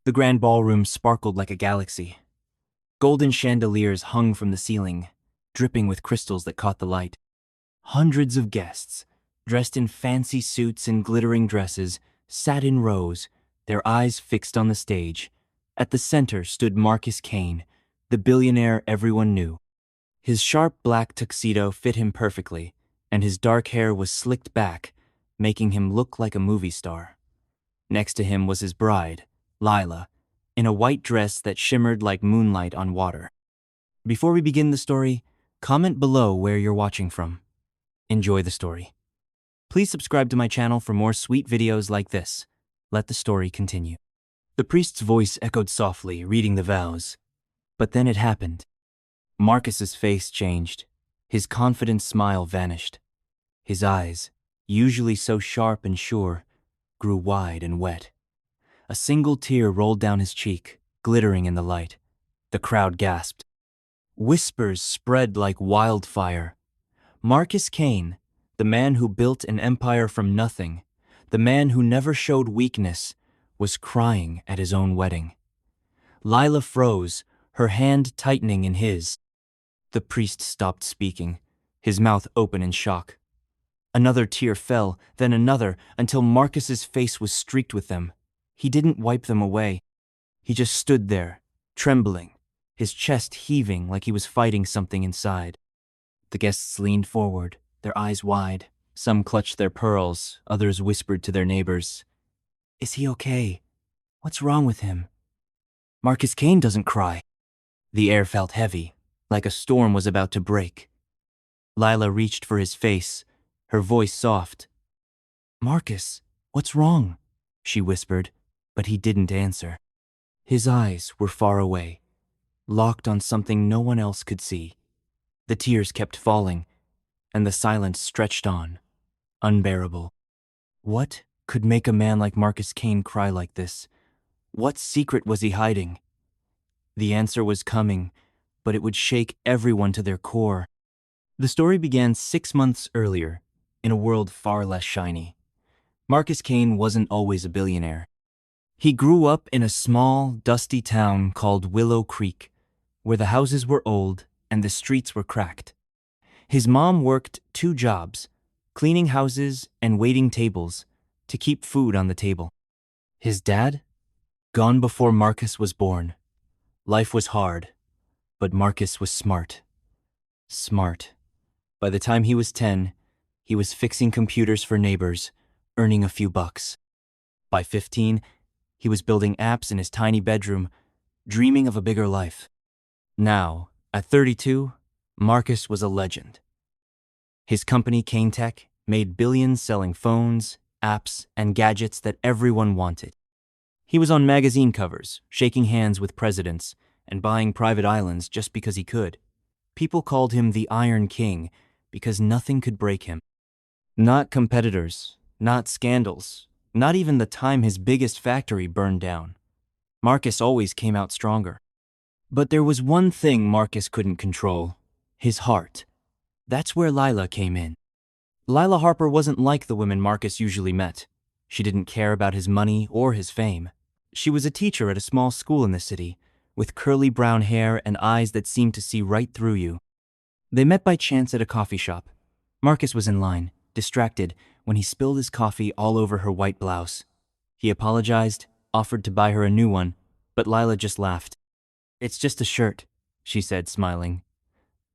The grand ballroom sparkled like a galaxy. Golden chandeliers hung from the ceiling, dripping with crystals that caught the light. Hundreds of guests, dressed in fancy suits and glittering dresses, sat in rows, their eyes fixed on the stage. At the center stood Marcus Kane, the billionaire everyone knew. His sharp black tuxedo fit him perfectly, and his dark hair was slicked back, making him look like a movie star. Next to him was his bride, Lila, in a white dress that shimmered like moonlight on water. Before we begin the story, comment below where you're watching from. Enjoy the story. Please subscribe to my channel for more sweet videos like this. Let the story continue. The priest's voice echoed softly, reading the vows. But then it happened. Marcus's face changed. His confident smile vanished. His eyes, usually so sharp and sure, grew wide and wet. A single tear rolled down his cheek, glittering in the light. The crowd gasped. Whispers spread like wildfire. Marcus Kane, the man who built an empire from nothing, the man who never showed weakness, was crying at his own wedding. Lila froze, her hand tightening in his. The priest stopped speaking, his mouth open in shock. Another tear fell, then another, until Marcus's face was streaked with them. He didn't wipe them away. He just stood there, trembling, his chest heaving like he was fighting something inside. The guests leaned forward, their eyes wide. Some clutched their pearls, others whispered to their neighbors, "Is he okay? What's wrong with him?" "Marcus Kane doesn't cry." The air felt heavy, like a storm was about to break. Lila reached for his face, her voice soft. "Marcus, what's wrong?" she whispered, but he didn't answer. His eyes were far away, locked on something no one else could see. The tears kept falling, and the silence stretched on, unbearable. What could make a man like Marcus Kane cry like this? What secret was he hiding? The answer was coming, but it would shake everyone to their core. The story began 6 months earlier, in a world far less shiny. Marcus Kane wasn't always a billionaire. He grew up in a small, dusty town called Willow Creek, where the houses were old and the streets were cracked. His mom worked 2 jobs, cleaning houses and waiting tables, to keep food on the table. His dad? Gone before Marcus was born. Life was hard, but Marcus was smart. Smart. By the time he was 10, he was fixing computers for neighbors, earning a few bucks. By 15, he was building apps in his tiny bedroom, dreaming of a bigger life. Now, at 32, Marcus was a legend. His company, Kane Tech, made billions selling phones, apps, and gadgets that everyone wanted. He was on magazine covers, shaking hands with presidents, and buying private islands just because he could. People called him the Iron King because nothing could break him. Not competitors, not scandals, not even the time his biggest factory burned down. Marcus always came out stronger. But there was one thing Marcus couldn't control: his heart. That's where Lila came in. Lila Harper wasn't like the women Marcus usually met. She didn't care about his money or his fame. She was a teacher at a small school in the city, with curly brown hair and eyes that seemed to see right through you. They met by chance at a coffee shop. Marcus was in line, distracted, when he spilled his coffee all over her white blouse. He apologized, offered to buy her a new one, but Lila just laughed. "It's just a shirt," she said, smiling.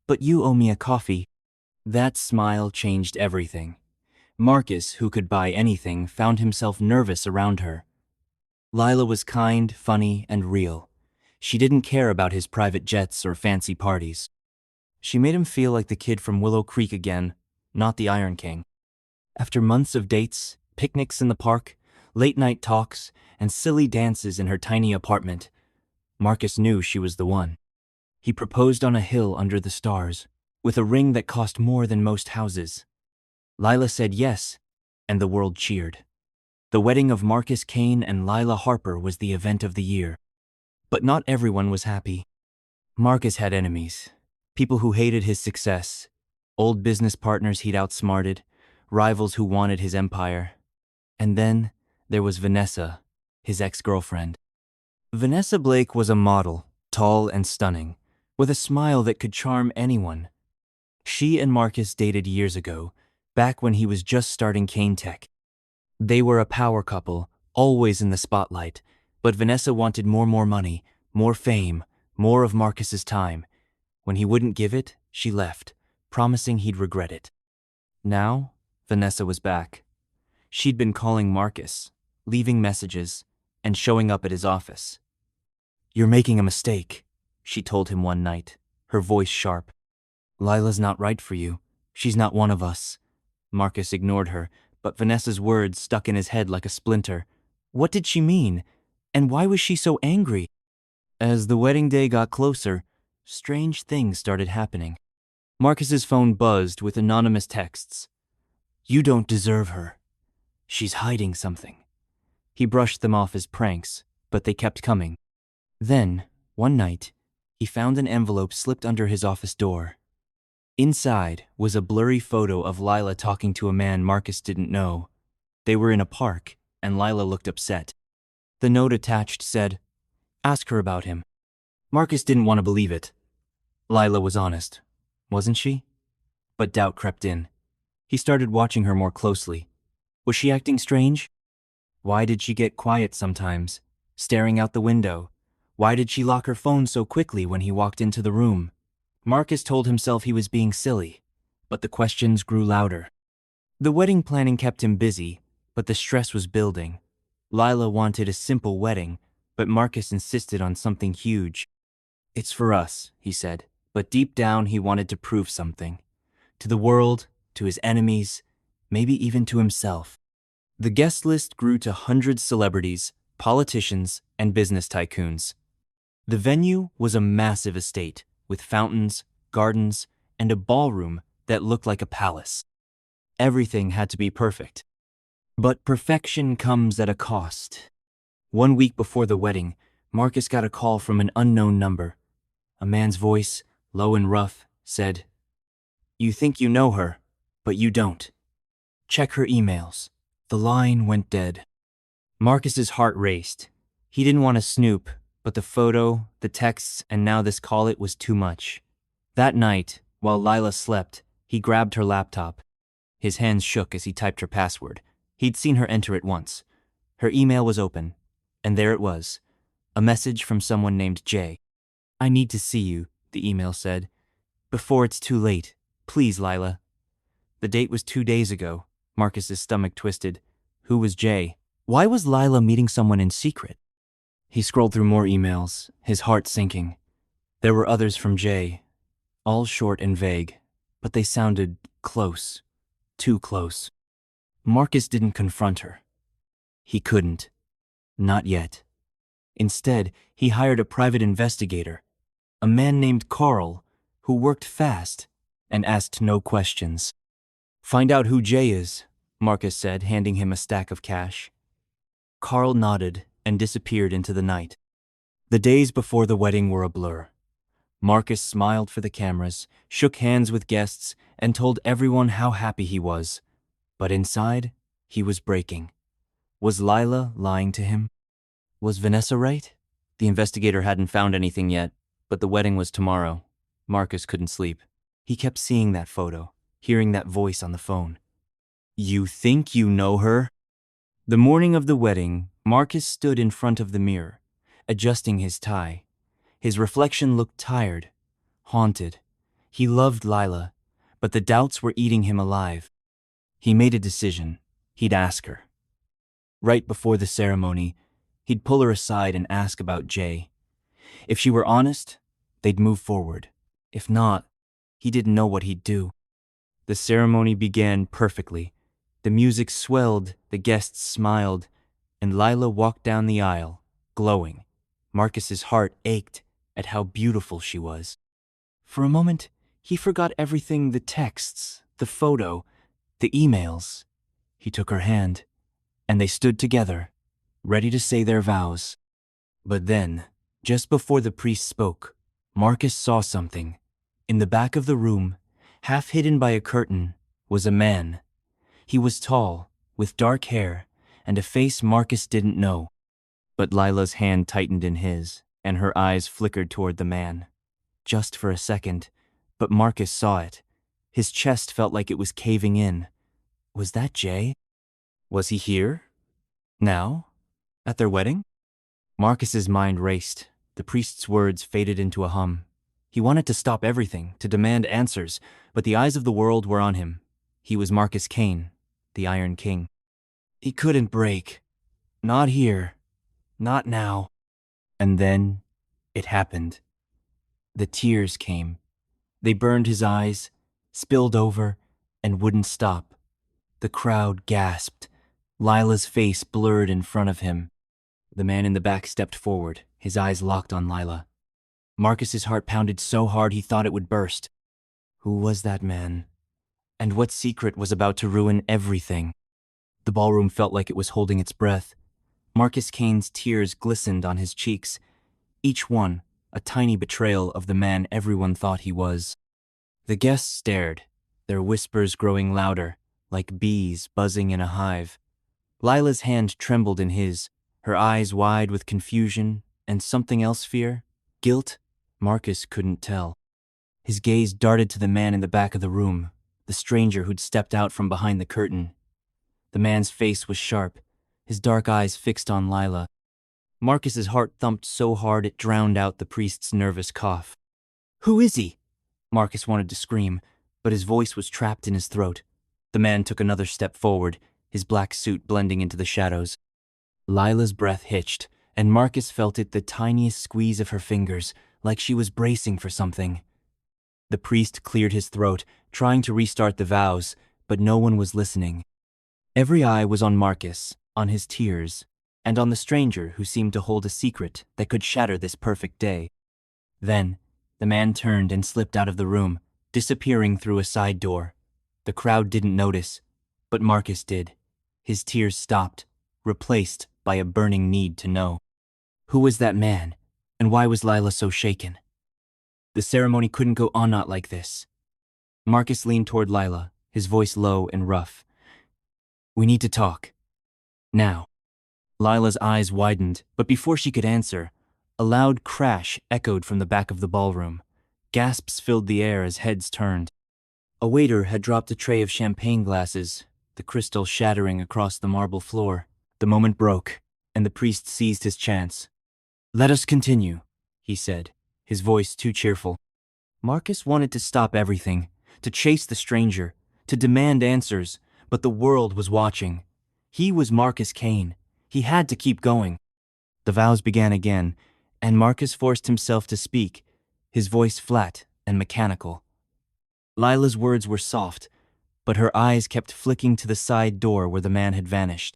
"But you owe me a coffee." That smile changed everything. Marcus, who could buy anything, found himself nervous around her. Lila was kind, funny, and real. She didn't care about his private jets or fancy parties. She made him feel like the kid from Willow Creek again, not the Iron King. After months of dates, picnics in the park, late-night talks, and silly dances in her tiny apartment, Marcus knew she was the one. He proposed on a hill under the stars, with a ring that cost more than most houses. Lila said yes, and the world cheered. The wedding of Marcus Kane and Lila Harper was the event of the year. But not everyone was happy. Marcus had enemies, people who hated his success, old business partners he'd outsmarted, rivals who wanted his empire. And then there was Vanessa, his ex-girlfriend. Vanessa Blake was a model, tall and stunning, with a smile that could charm anyone. She and Marcus dated years ago, back when he was just starting Kane Tech. They were a power couple, always in the spotlight, but Vanessa wanted more money, more fame, more of Marcus's time. When he wouldn't give it, she left, promising he'd regret it. Now, Vanessa was back. She'd been calling Marcus, leaving messages, and showing up at his office. "You're making a mistake," she told him one night, her voice sharp. "Lila's not right for you. She's not one of us." Marcus ignored her, but Vanessa's words stuck in his head like a splinter. What did she mean? And why was she so angry? As the wedding day got closer, strange things started happening. Marcus's phone buzzed with anonymous texts. "You don't deserve her. She's hiding something." He brushed them off as pranks, but they kept coming. Then, one night, he found an envelope slipped under his office door. Inside was a blurry photo of Lila talking to a man Marcus didn't know. They were in a park, and Lila looked upset. The note attached said, "Ask her about him." Marcus didn't want to believe it. Lila was honest, wasn't she? But doubt crept in. He started watching her more closely. Was she acting strange? Why did she get quiet sometimes, staring out the window? Why did she lock her phone so quickly when he walked into the room? Marcus told himself he was being silly, but the questions grew louder. The wedding planning kept him busy, but the stress was building. Lila wanted a simple wedding, but Marcus insisted on something huge. "It's for us," he said, but deep down he wanted to prove something. To the world, to his enemies, maybe even to himself. The guest list grew to hundreds of celebrities, politicians, and business tycoons. The venue was a massive estate, with fountains, gardens, and a ballroom that looked like a palace. Everything had to be perfect. But perfection comes at a cost. 1 week before the wedding, Marcus got a call from an unknown number. A man's voice, low and rough, said, "You think you know her, but you don't. Check her emails." The line went dead. Marcus's heart raced. He didn't want to snoop, but the photo, the texts, and now this call, it was too much. That night, while Lila slept, he grabbed her laptop. His hands shook as he typed her password. He'd seen her enter it once. Her email was open, and there it was, a message from someone named Jay. "I need to see you," the email said. "Before it's too late. Please, Lila." The date was 2 days ago. Marcus's stomach twisted. Who was Jay? Why was Lila meeting someone in secret? He scrolled through more emails, his heart sinking. There were others from Jay, all short and vague, but they sounded close, too close. Marcus didn't confront her. He couldn't. Not yet. Instead, he hired a private investigator, a man named Carl, who worked fast and asked no questions. "Find out who Jay is," Marcus said, handing him a stack of cash. Carl nodded and disappeared into the night. The days before the wedding were a blur. Marcus smiled for the cameras, shook hands with guests, and told everyone how happy he was. But inside, he was breaking. Was Lila lying to him? Was Vanessa right? The investigator hadn't found anything yet, but the wedding was tomorrow. Marcus couldn't sleep. He kept seeing that photo, hearing that voice on the phone. "You think you know her?" The morning of the wedding, Marcus stood in front of the mirror, adjusting his tie. His reflection looked tired, haunted. He loved Lila, but the doubts were eating him alive. He made a decision. He'd ask her. Right before the ceremony, he'd pull her aside and ask about Jay. If she were honest, they'd move forward. If not, he didn't know what he'd do. The ceremony began perfectly. The music swelled, the guests smiled, and Lila walked down the aisle, glowing. Marcus's heart ached at how beautiful she was. For a moment, he forgot everything, the texts, the photo, the emails. He took her hand, and they stood together, ready to say their vows. But then, just before the priest spoke, Marcus saw something. In the back of the room, half hidden by a curtain, was a man. He was tall, with dark hair, and a face Marcus didn't know. But Lila's hand tightened in his, and her eyes flickered toward the man. Just for a second, but Marcus saw it. His chest felt like it was caving in. Was that Jay? Was he here? Now? At their wedding? Marcus's mind raced. The priest's words faded into a hum. He wanted to stop everything, to demand answers, but the eyes of the world were on him. He was Marcus Kane, the Iron King. He couldn't break. Not here. Not now. And then it happened. The tears came. They burned his eyes, spilled over, and wouldn't stop. The crowd gasped. Lila's face blurred in front of him. The man in the back stepped forward, his eyes locked on Lila. Marcus's heart pounded so hard he thought it would burst. Who was that man? And what secret was about to ruin everything? The ballroom felt like it was holding its breath. Marcus Kane's tears glistened on his cheeks, each one a tiny betrayal of the man everyone thought he was. The guests stared, their whispers growing louder, like bees buzzing in a hive. Lila's hand trembled in his, her eyes wide with confusion and something else fear, guilt. Marcus couldn't tell. His gaze darted to the man in the back of the room, the stranger who'd stepped out from behind the curtain. The man's face was sharp, his dark eyes fixed on Lila. Marcus's heart thumped so hard it drowned out the priest's nervous cough. Who is he? Marcus wanted to scream, but his voice was trapped in his throat. The man took another step forward, his black suit blending into the shadows. Lila's breath hitched, and Marcus felt it the tiniest squeeze of her fingers, like she was bracing for something. The priest cleared his throat, trying to restart the vows, but no one was listening. Every eye was on Marcus, on his tears, and on the stranger who seemed to hold a secret that could shatter this perfect day. Then, the man turned and slipped out of the room, disappearing through a side door. The crowd didn't notice, but Marcus did. His tears stopped, replaced by a burning need to know. Who was that man, and why was Lila so shaken? The ceremony couldn't go on not like this. Marcus leaned toward Lila, his voice low and rough. We need to talk. Now. Lila's eyes widened, but before she could answer, a loud crash echoed from the back of the ballroom. Gasps filled the air as heads turned. A waiter had dropped a tray of champagne glasses, the crystal shattering across the marble floor. The moment broke, and the priest seized his chance. Let us continue, he said, his voice too cheerful. Marcus wanted to stop everything, to chase the stranger, to demand answers, but the world was watching. He was Marcus Kane. He had to keep going. The vows began again, and Marcus forced himself to speak, his voice flat and mechanical. Lila's words were soft, but her eyes kept flicking to the side door where the man had vanished.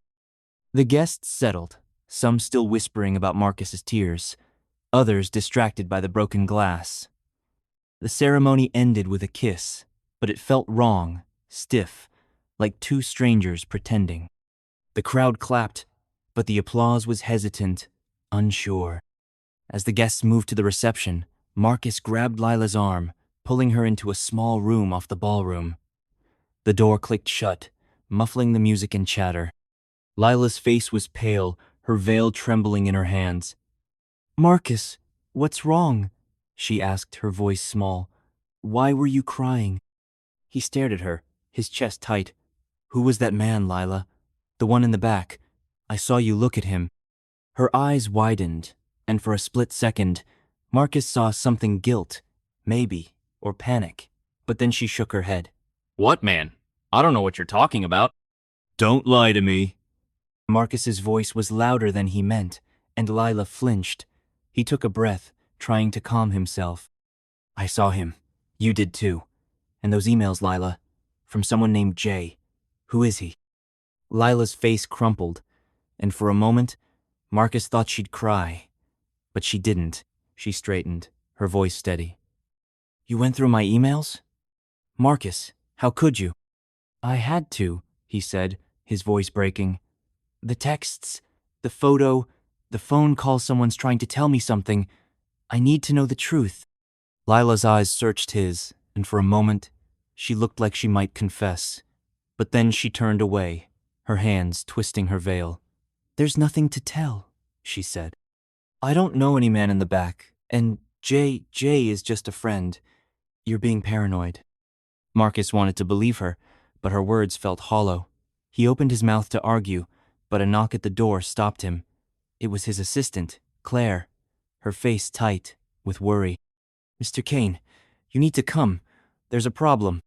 The guests settled, some still whispering about Marcus's tears, others distracted by the broken glass. The ceremony ended with a kiss, but it felt wrong, stiff, like two strangers pretending. The crowd clapped, but the applause was hesitant, unsure. As the guests moved to the reception, Marcus grabbed Lila's arm, pulling her into a small room off the ballroom. The door clicked shut, muffling the music and chatter. Lila's face was pale, her veil trembling in her hands. Marcus, what's wrong? She asked, her voice small. Why were you crying? He stared at her, his chest tight. Who was that man, Lila? The one in the back. I saw you look at him. Her eyes widened, and for a split second, Marcus saw something guilt, maybe, or panic. But then she shook her head. What man? I don't know what you're talking about. Don't lie to me. Marcus's voice was louder than he meant, and Lila flinched. He took a breath, trying to calm himself. I saw him. You did too. And those emails, Lila, from someone named Jay. Who is he? Lila's face crumpled, and for a moment, Marcus thought she'd cry. But she didn't. She straightened, her voice steady. You went through my emails? Marcus, how could you? I had to, he said, his voice breaking. The texts, the photo, the phone call someone's trying to tell me something. I need to know the truth. Lila's eyes searched his, and for a moment, she looked like she might confess. But then she turned away, her hands twisting her veil. There's nothing to tell, she said. I don't know any man in the back, and Jay is just a friend. You're being paranoid. Marcus wanted to believe her, but her words felt hollow. He opened his mouth to argue, but a knock at the door stopped him. It was his assistant, Claire, her face tight with worry. Mr. Kane, you need to come. There's a problem.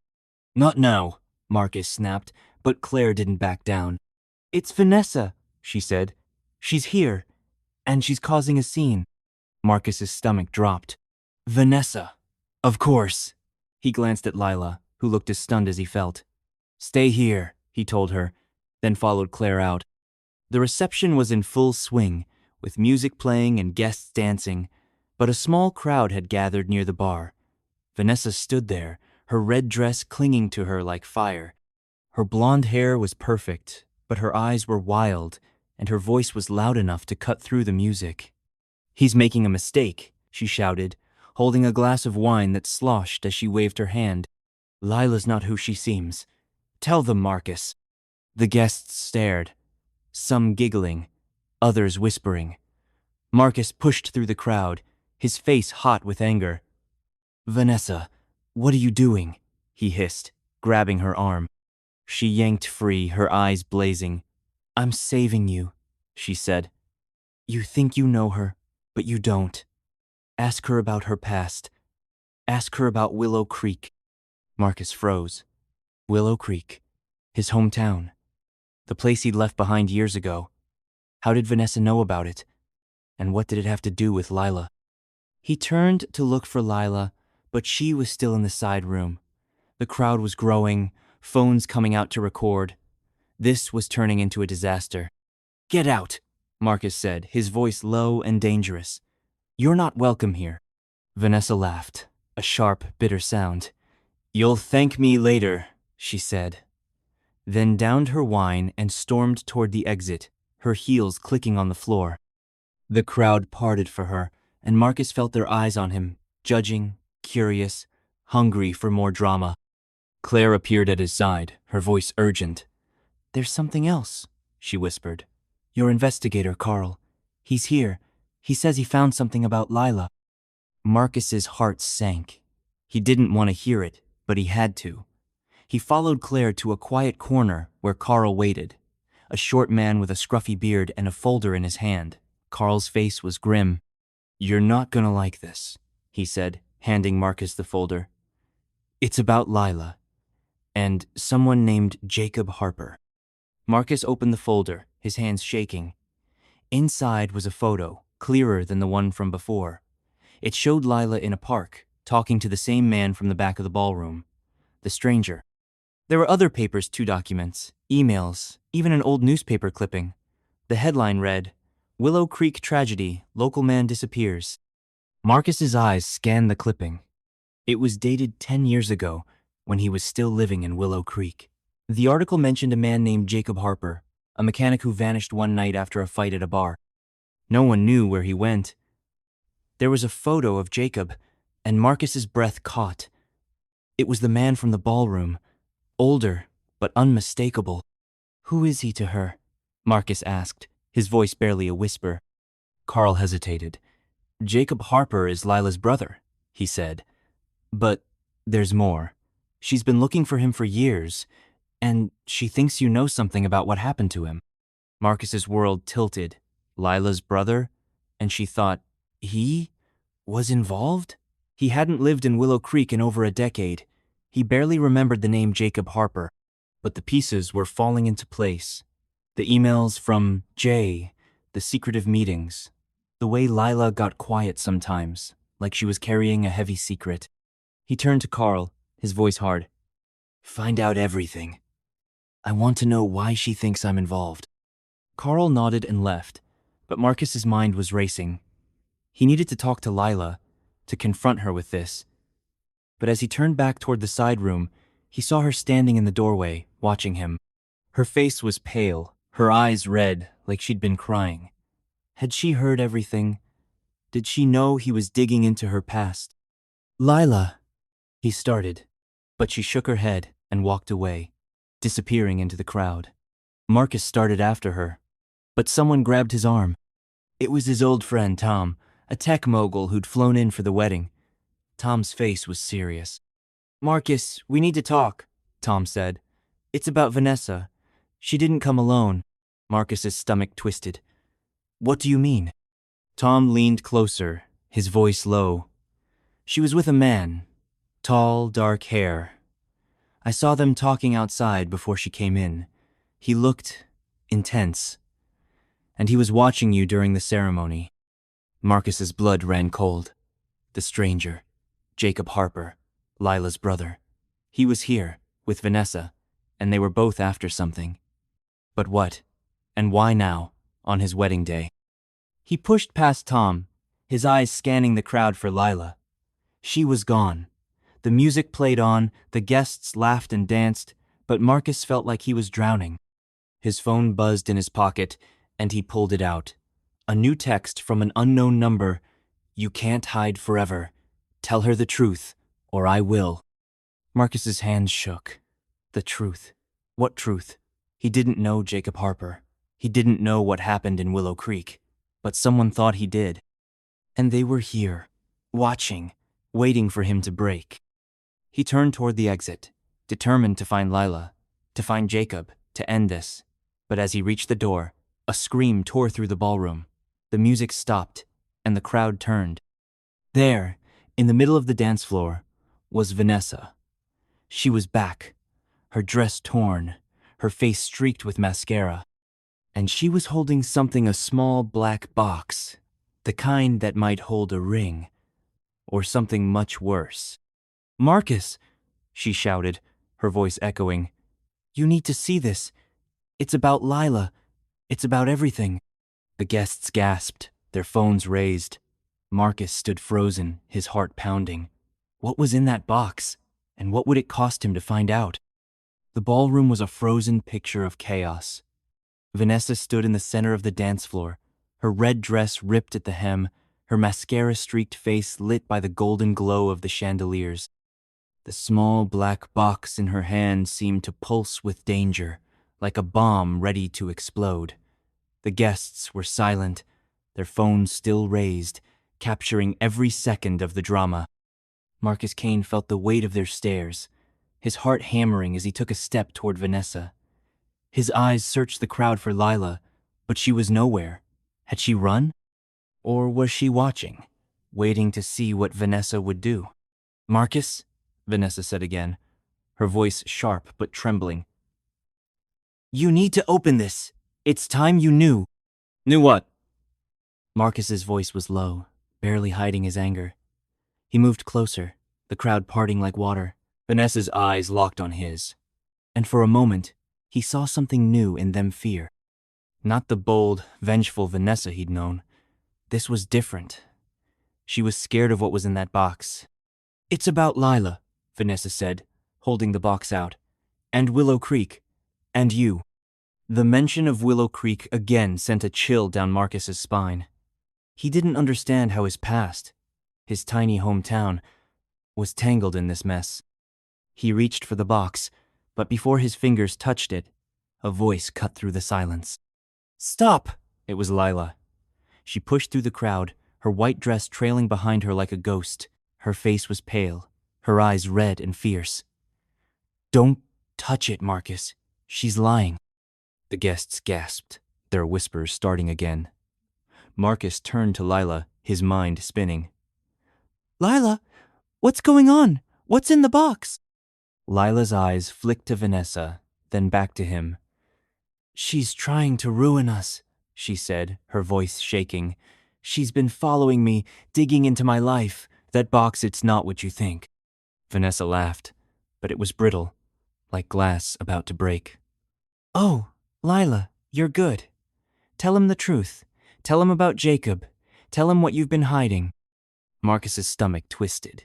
Not now, Marcus snapped, but Claire didn't back down. It's Vanessa, she said. She's here, and she's causing a scene. Marcus's stomach dropped. Vanessa. Of course. He glanced at Lila, who looked as stunned as he felt. Stay here, he told her, then followed Claire out. The reception was in full swing, with music playing and guests dancing, but a small crowd had gathered near the bar. Vanessa stood there, her red dress clinging to her like fire. Her blonde hair was perfect, but her eyes were wild, and her voice was loud enough to cut through the music. He's making a mistake, she shouted, holding a glass of wine that sloshed as she waved her hand. Lila's not who she seems. Tell them, Marcus. The guests stared, some giggling, others whispering. Marcus pushed through the crowd, his face hot with anger. Vanessa, what are you doing? He hissed, grabbing her arm. She yanked free, her eyes blazing. I'm saving you, she said. You think you know her, but you don't. Ask her about her past. Ask her about Willow Creek. Marcus froze. Willow Creek, his hometown. The place he'd left behind years ago. How did Vanessa know about it? And what did it have to do with Lila? He turned to look for Lila, but she was still in the side room. The crowd was growing, phones coming out to record. This was turning into a disaster. Get out, Marcus said, his voice low and dangerous. You're not welcome here. Vanessa laughed, a sharp, bitter sound. You'll thank me later, she said. Then downed her wine and stormed toward the exit, her heels clicking on the floor. The crowd parted for her, and Marcus felt their eyes on him, judging, curious, hungry for more drama. Claire appeared at his side, her voice urgent. There's something else, she whispered. Your investigator, Carl. He's here. He says he found something about Lila. Marcus's heart sank. He didn't want to hear it, but he had to. He followed Claire to a quiet corner where Carl waited, a short man with a scruffy beard and a folder in his hand. Carl's face was grim. You're not gonna like this, he said, handing Marcus the folder. It's about Lila, and someone named Jacob Harper. Marcus opened the folder, his hands shaking. Inside was a photo, clearer than the one from before. It showed Lila in a park, talking to the same man from the back of the ballroom, the stranger. There were other papers too, documents, emails, even an old newspaper clipping. The headline read, Willow Creek Tragedy, Local Man Disappears. Marcus's eyes scanned the clipping. It was dated 10 years ago, when he was still living in Willow Creek. The article mentioned a man named Jacob Harper, a mechanic who vanished one night after a fight at a bar. No one knew where he went. There was a photo of Jacob, and Marcus's breath caught. It was the man from the ballroom, older, but unmistakable. Who is he to her? Marcus asked, his voice barely a whisper. Carl hesitated. Jacob Harper is Lila's brother, he said. But there's more. She's been looking for him for years, and she thinks you know something about what happened to him. Marcus's world tilted. Lila's brother? And she thought, he was involved? He hadn't lived in Willow Creek in over a decade. He barely remembered the name Jacob Harper, but the pieces were falling into place. The emails from Jay, the secretive meetings, the way Lila got quiet sometimes, like she was carrying a heavy secret. He turned to Carl, his voice hard. Find out everything. I want to know why she thinks I'm involved. Carl nodded and left, but Marcus's mind was racing. He needed to talk to Lila, to confront her with this. But as he turned back toward the side room, he saw her standing in the doorway, watching him. Her face was pale, her eyes red, like she'd been crying. Had she heard everything? Did she know he was digging into her past? Lila, he started, but she shook her head and walked away, disappearing into the crowd. Marcus started after her, but someone grabbed his arm. It was his old friend, Tom, a tech mogul who'd flown in for the wedding. Tom's face was serious. Marcus, we need to talk, Tom said. It's about Vanessa. She didn't come alone. Marcus's stomach twisted. What do you mean? Tom leaned closer, his voice low. She was with a man. Tall, dark hair. I saw them talking outside before she came in. He looked intense. And he was watching you during the ceremony. Marcus's blood ran cold. The stranger, Jacob Harper, Lila's brother. He was here, with Vanessa, and they were both after something. But what? And why now, on his wedding day? He pushed past Tom, his eyes scanning the crowd for Lila. She was gone. The music played on, the guests laughed and danced, but Marcus felt like he was drowning. His phone buzzed in his pocket, and he pulled it out. A new text from an unknown number. You can't hide forever. Tell her the truth, or I will. Marcus's hands shook. The truth. What truth? He didn't know Jacob Harper. He didn't know what happened in Willow Creek, but someone thought he did. And they were here, watching, waiting for him to break. He turned toward the exit, determined to find Lila, to find Jacob, to end this. But as he reached the door, a scream tore through the ballroom. The music stopped, and the crowd turned. There, in the middle of the dance floor, was Vanessa. She was back, her dress torn, her face streaked with mascara. And she was holding something, a small black box, the kind that might hold a ring, or something much worse. Marcus, she shouted, her voice echoing. You need to see this. It's about Lila. It's about everything. The guests gasped, their phones raised. Marcus stood frozen, his heart pounding. What was in that box, and what would it cost him to find out? The ballroom was a frozen picture of chaos. Vanessa stood in the center of the dance floor, her red dress ripped at the hem, her mascara-streaked face lit by the golden glow of the chandeliers. The small black box in her hand seemed to pulse with danger, like a bomb ready to explode. The guests were silent, their phones still raised, capturing every second of the drama. Marcus Kane felt the weight of their stares, his heart hammering as he took a step toward Vanessa. His eyes searched the crowd for Lila, but she was nowhere. Had she run? Or was she watching, waiting to see what Vanessa would do? Marcus, Vanessa said again, her voice sharp but trembling. You need to open this. It's time you knew. Knew what? Marcus's voice was low, barely hiding his anger. He moved closer, the crowd parting like water. Vanessa's eyes locked on his. And for a moment, he saw something new in them: fear. Not the bold, vengeful Vanessa he'd known. This was different. She was scared of what was in that box. It's about Lila, Vanessa said, holding the box out. And Willow Creek. And you. The mention of Willow Creek again sent a chill down Marcus's spine. He didn't understand how his past, his tiny hometown, was tangled in this mess. He reached for the box, but before his fingers touched it, a voice cut through the silence. Stop! It was Lila. She pushed through the crowd, her white dress trailing behind her like a ghost. Her face was pale, her eyes red and fierce. Don't touch it, Marcus. She's lying. The guests gasped, their whispers starting again. Marcus turned to Lila, his mind spinning. Lila, what's going on? What's in the box? Lila's eyes flicked to Vanessa, then back to him. She's trying to ruin us, she said, her voice shaking. She's been following me, digging into my life. That box, it's not what you think. Vanessa laughed, but it was brittle, like glass about to break. Oh, Lila, you're good. Tell him the truth. Tell him about Jacob. Tell him what you've been hiding. Marcus's stomach twisted.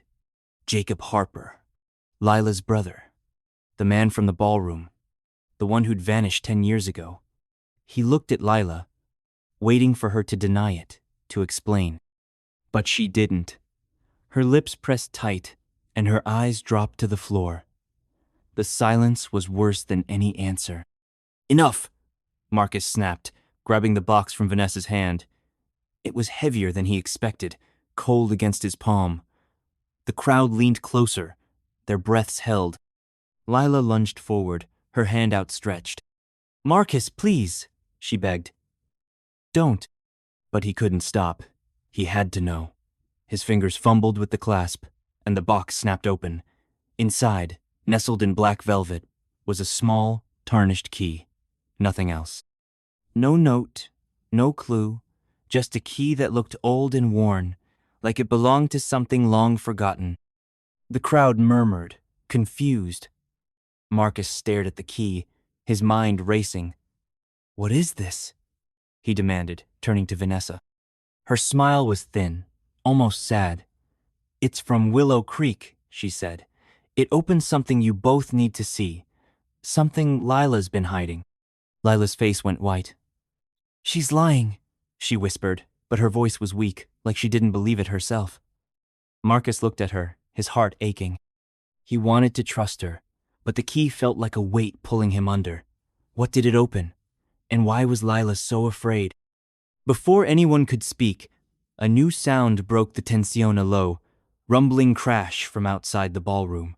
Jacob Harper, Lila's brother, the man from the ballroom, the one who'd vanished 10 years ago. He looked at Lila, waiting for her to deny it, to explain. But she didn't. Her lips pressed tight, and her eyes dropped to the floor. The silence was worse than any answer. Enough, Marcus snapped, grabbing the box from Vanessa's hand. It was heavier than he expected, cold against his palm. The crowd leaned closer, their breaths held. Lila lunged forward, her hand outstretched. "Marcus, please," she begged. "Don't." But he couldn't stop. He had to know. His fingers fumbled with the clasp, and the box snapped open. Inside, nestled in black velvet, was a small, tarnished key. Nothing else. No note, no clue, just a key that looked old and worn, like it belonged to something long forgotten. The crowd murmured, confused. Marcus stared at the key, his mind racing. "What is this?" he demanded, turning to Vanessa. Her smile was thin, almost sad. "It's from Willow Creek," she said. "It opens something you both need to see. Something Lila's been hiding." Lila's face went white. "She's lying," she whispered, but her voice was weak, like she didn't believe it herself. Marcus looked at her, his heart aching. He wanted to trust her, but the key felt like a weight pulling him under. What did it open? And why was Lila so afraid? Before anyone could speak, a new sound broke the tensione low, rumbling crash from outside the ballroom.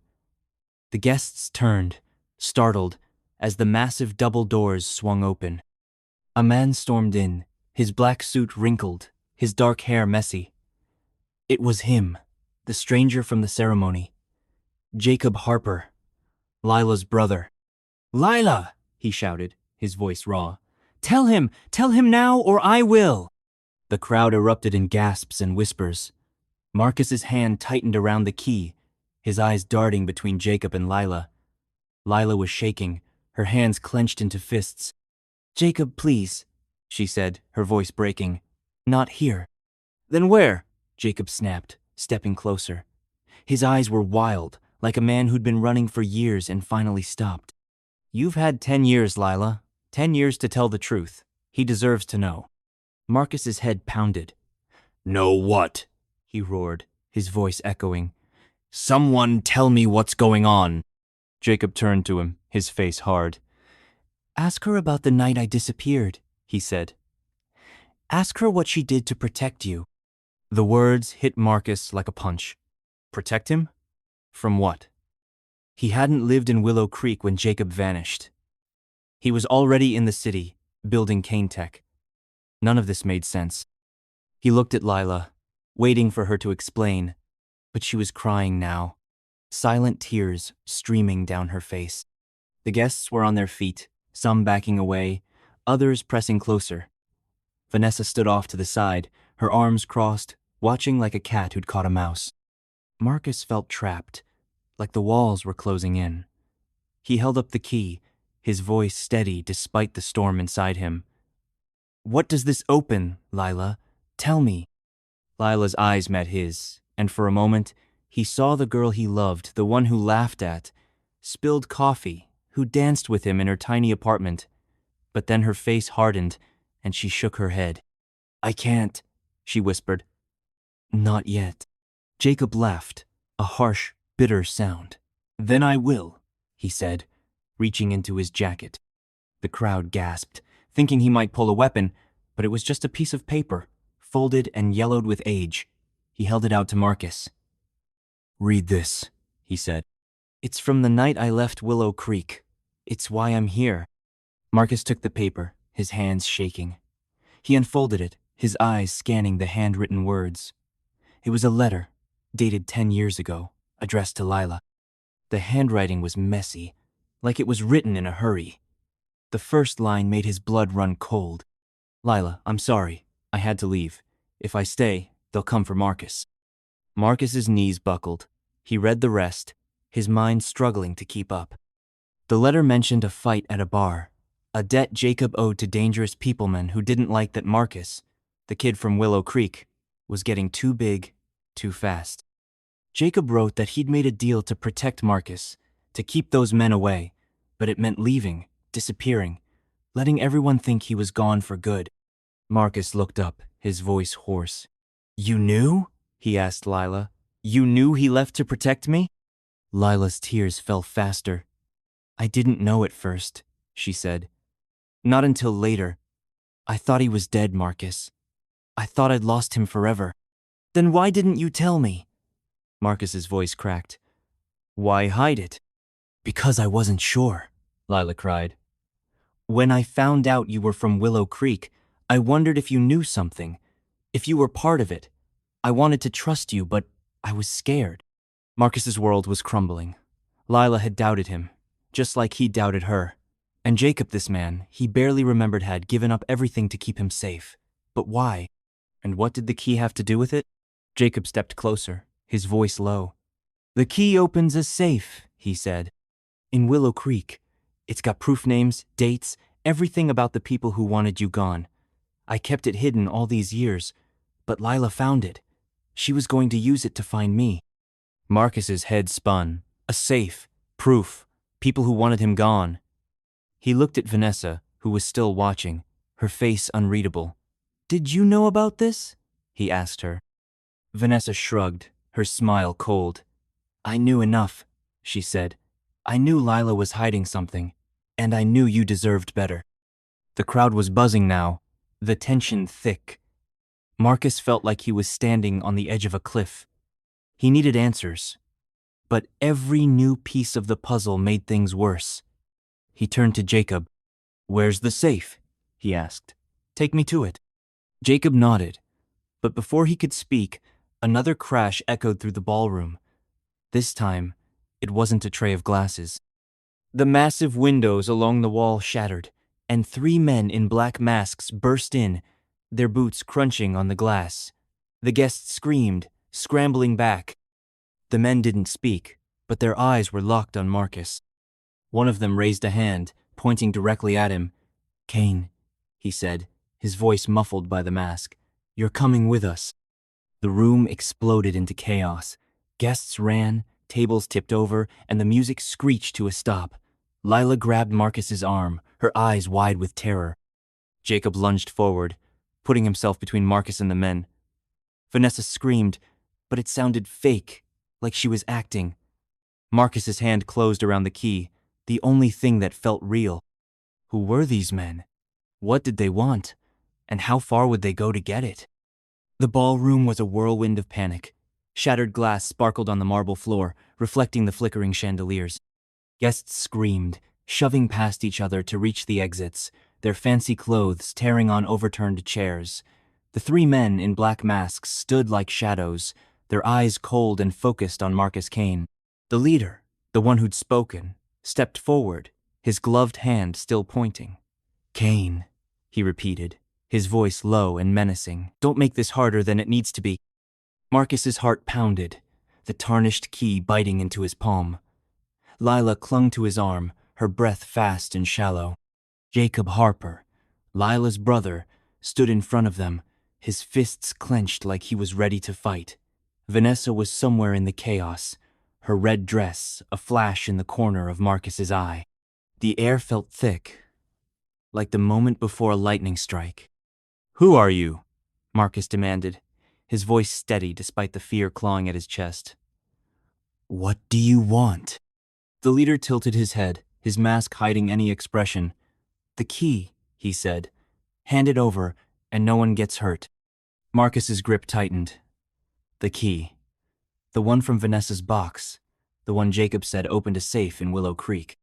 The guests turned, startled, as the massive double doors swung open. A man stormed in, his black suit wrinkled, his dark hair messy. It was him, the stranger from the ceremony. Jacob Harper, Lila's brother. "Lila!" he shouted, his voice raw. Tell him now, or I will!" The crowd erupted in gasps and whispers. Marcus's hand tightened around the key, his eyes darting between Jacob and Lila. Lila was shaking, her hands clenched into fists. "Jacob, please," she said, her voice breaking. "Not here." "Then where?" Jacob snapped, stepping closer. His eyes were wild, like a man who'd been running for years and finally stopped. "You've had 10 years, Lila. 10 years to tell the truth. He deserves to know." Marcus's head pounded. "Know what?" he roared, his voice echoing. "Someone tell me what's going on." Jacob turned to him, his face hard. "Ask her about the night I disappeared," he said. "Ask her what she did to protect you." The words hit Marcus like a punch. Protect him? From what? He hadn't lived in Willow Creek when Jacob vanished. He was already in the city, building Kane Tech. None of this made sense. He looked at Lila, waiting for her to explain, but she was crying now, silent tears streaming down her face. The guests were on their feet, some backing away, others pressing closer. Vanessa stood off to the side, her arms crossed, watching like a cat who'd caught a mouse. Marcus felt trapped, like the walls were closing in. He held up the key, his voice steady despite the storm inside him. "What does this open, Lila? Tell me." Lila's eyes met his, and for a moment, he saw the girl he loved, the one who laughed at, spilled coffee, who danced with him in her tiny apartment. But then her face hardened, and she shook her head. "I can't," she whispered. "Not yet." Jacob laughed, a harsh, bitter sound. "Then I will," he said, reaching into his jacket. The crowd gasped, thinking he might pull a weapon, but it was just a piece of paper, folded and yellowed with age. He held it out to Marcus. "Read this," he said. "It's from the night I left Willow Creek. It's why I'm here." Marcus took the paper, his hands shaking. He unfolded it, his eyes scanning the handwritten words. It was a letter, dated 10 years ago, addressed to Lila. The handwriting was messy, like it was written in a hurry. The first line made his blood run cold. "Lila, I'm sorry. I had to leave. If I stay, they'll come for Marcus." Marcus's knees buckled. He read the rest, his mind struggling to keep up. The letter mentioned a fight at a bar, a debt Jacob owed to dangerous peoplemen who didn't like that Marcus, the kid from Willow Creek, was getting too big, too fast. Jacob wrote that he'd made a deal to protect Marcus, to keep those men away, but it meant leaving, disappearing, letting everyone think he was gone for good. Marcus looked up, his voice hoarse. "You knew?" he asked Lila. "You knew he left to protect me?" Lila's tears fell faster. "I didn't know at first," she said. "Not until later. I thought he was dead, Marcus. I thought I'd lost him forever. Then why didn't you tell me? Marcus's voice cracked. Why hide it? Because I wasn't sure, Lila cried. When I found out you were from Willow Creek, I wondered if you knew something, if you were part of it. I wanted to trust you, but I was scared. Marcus's world was crumbling. Lila had doubted him, just like he doubted her. And Jacob, this man, he barely remembered, had given up everything to keep him safe. But why? And what did the key have to do with it? Jacob stepped closer, his voice low. The key opens a safe, he said. In Willow Creek. It's got proof names, dates, everything about the people who wanted you gone. I kept it hidden all these years, but Lila found it. She was going to use it to find me. Marcus's head spun. A safe, proof, people who wanted him gone. He looked at Vanessa, who was still watching, her face unreadable. Did you know about this? He asked her. Vanessa shrugged, her smile cold. I knew enough, she said. I knew Lila was hiding something, and I knew you deserved better. The crowd was buzzing now, the tension thick. Marcus felt like he was standing on the edge of a cliff. He needed answers, but every new piece of the puzzle made things worse. He turned to Jacob. Where's the safe? He asked. Take me to it. Jacob nodded, but before he could speak, another crash echoed through the ballroom. This time, it wasn't a tray of glasses. The massive windows along the wall shattered, and 3 men in black masks burst in, their boots crunching on the glass. The guests screamed, scrambling back. The men didn't speak, but their eyes were locked on Marcus. One of them raised a hand, pointing directly at him. Kane, he said, his voice muffled by the mask. You're coming with us. The room exploded into chaos. Guests ran, tables tipped over, and the music screeched to a stop. Lila grabbed Marcus's arm, her eyes wide with terror. Jacob lunged forward, putting himself between Marcus and the men. Vanessa screamed, but it sounded fake, like she was acting. Marcus's hand closed around the key, the only thing that felt real. Who were these men? What did they want? And how far would they go to get it? The ballroom was a whirlwind of panic. Shattered glass sparkled on the marble floor, reflecting the flickering chandeliers. Guests screamed, shoving past each other to reach the exits, their fancy clothes tearing on overturned chairs. The 3 men in black masks stood like shadows, their eyes cold and focused on Marcus Kane. The leader, the one who'd spoken, stepped forward, his gloved hand still pointing. Kane, he repeated, his voice low and menacing. Don't make this harder than it needs to be. Marcus's heart pounded, the tarnished key biting into his palm. Lila clung to his arm, her breath fast and shallow. Jacob Harper, Lila's brother, stood in front of them, his fists clenched like he was ready to fight. Vanessa was somewhere in the chaos, her red dress a flash in the corner of Marcus's eye. The air felt thick, like the moment before a lightning strike. Who are you? Marcus demanded, his voice steady despite the fear clawing at his chest. What do you want? The leader tilted his head, his mask hiding any expression. The key, he said. Hand it over, and no one gets hurt. Marcus's grip tightened. The key. The one from Vanessa's box. The one Jacob said opened a safe in Willow Creek.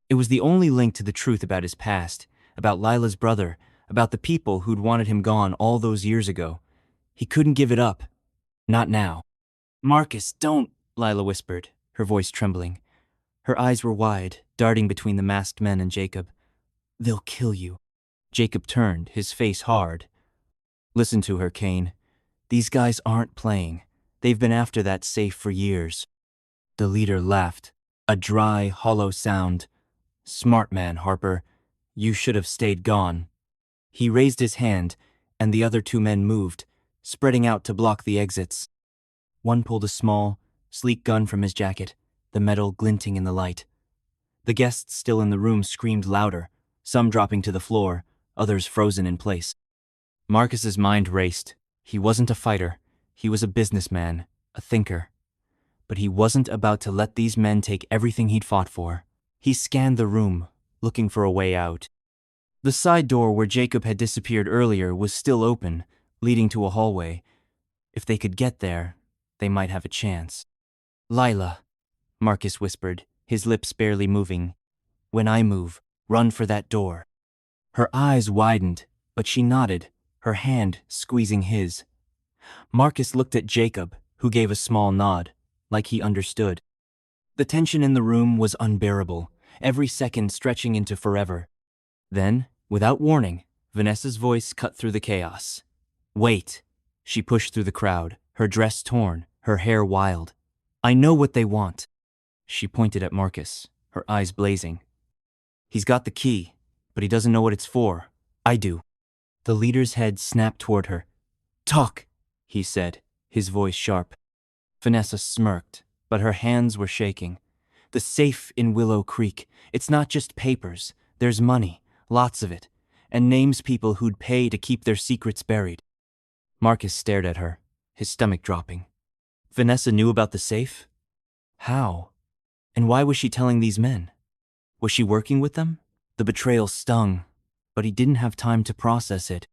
It was the only link to the truth about his past, about Lila's brother, about the people who'd wanted him gone all those years ago. He couldn't give it up. Not now. Marcus, don't, Lila whispered, her voice trembling. Her eyes were wide, darting between the masked men and Jacob. They'll kill you. Jacob turned, his face hard. Listen to her, Kane. These guys aren't playing. They've been after that safe for years. The leader laughed, a dry, hollow sound. Smart man, Harper. You should have stayed gone. He raised his hand, and the other 2 men moved, spreading out to block the exits. One pulled a small, sleek gun from his jacket, the metal glinting in the light. The guests still in the room screamed louder, some dropping to the floor, others frozen in place. Marcus's mind raced. He wasn't a fighter. He was a businessman, a thinker. But he wasn't about to let these men take everything he'd fought for. He scanned the room, looking for a way out. The side door where Jacob had disappeared earlier was still open, leading to a hallway. If they could get there, they might have a chance. Lila, Marcus whispered, his lips barely moving. When I move, run for that door. Her eyes widened, but she nodded, her hand squeezing his. Marcus looked at Jacob, who gave a small nod, like he understood. The tension in the room was unbearable, every second stretching into forever. Then, without warning, Vanessa's voice cut through the chaos. Wait. She pushed through the crowd, her dress torn, her hair wild. I know what they want. She pointed at Marcus, her eyes blazing. He's got the key, but he doesn't know what it's for. I do. The leader's head snapped toward her. Talk, he said, his voice sharp. Vanessa smirked, but her hands were shaking. The safe in Willow Creek, it's not just papers. There's money, lots of it, and names people who'd pay to keep their secrets buried. Marcus stared at her, his stomach dropping. Vanessa knew about the safe? How? And why was she telling these men? Was she working with them? The betrayal stung, but he didn't have time to process it.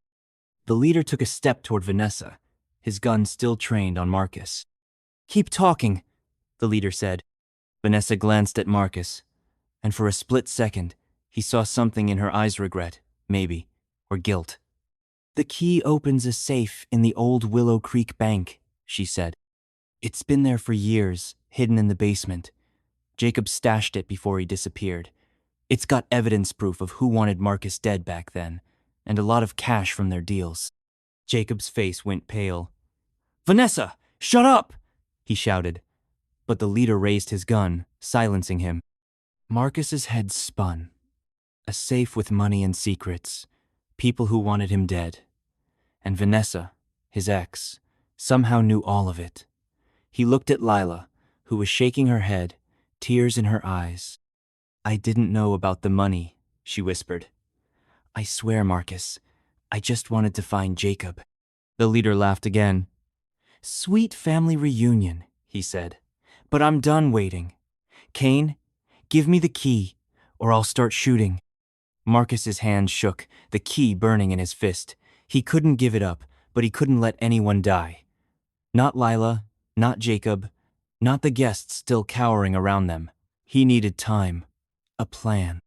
The leader took a step toward Vanessa, his gun still trained on Marcus. Keep talking, the leader said. Vanessa glanced at Marcus, and for a split second, he saw something in her eyes, regret, maybe, or guilt. The key opens a safe in the old Willow Creek bank, she said. It's been there for years, hidden in the basement. Jacob stashed it before he disappeared. It's got evidence proof of who wanted Marcus dead back then, and a lot of cash from their deals. Jacob's face went pale. Vanessa, shut up! He shouted. But the leader raised his gun, silencing him. Marcus's head spun. A safe with money and secrets, people who wanted him dead. And Vanessa, his ex, somehow knew all of it. He looked at Lila, who was shaking her head, tears in her eyes. I didn't know about the money, she whispered. I swear, Marcus, I just wanted to find Jacob. The leader laughed again. Sweet family reunion, he said. But I'm done waiting. Kane, give me the key, or I'll start shooting. Marcus's hand shook, the key burning in his fist. He couldn't give it up, but he couldn't let anyone die. Not Lila, not Jacob, not the guests still cowering around them. He needed time, a plan.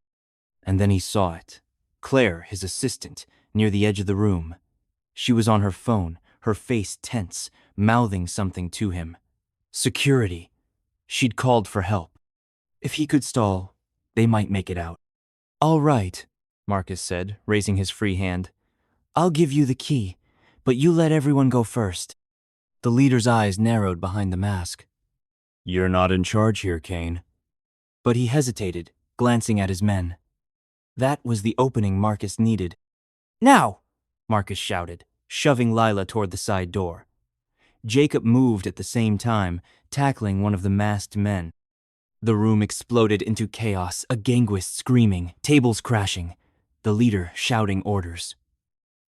And then he saw it. Claire, his assistant, near the edge of the room. She was on her phone, her face tense, mouthing something to him. Security. She'd called for help. If he could stall, they might make it out. All right, Marcus said, raising his free hand. I'll give you the key, but you let everyone go first. The leader's eyes narrowed behind the mask. You're not in charge here, Kane. But he hesitated, glancing at his men. That was the opening Marcus needed. Now, Marcus shouted, shoving Lila toward the side door. Jacob moved at the same time, tackling one of the masked men. The room exploded into chaos, a gangwist screaming, tables crashing, the leader shouting orders.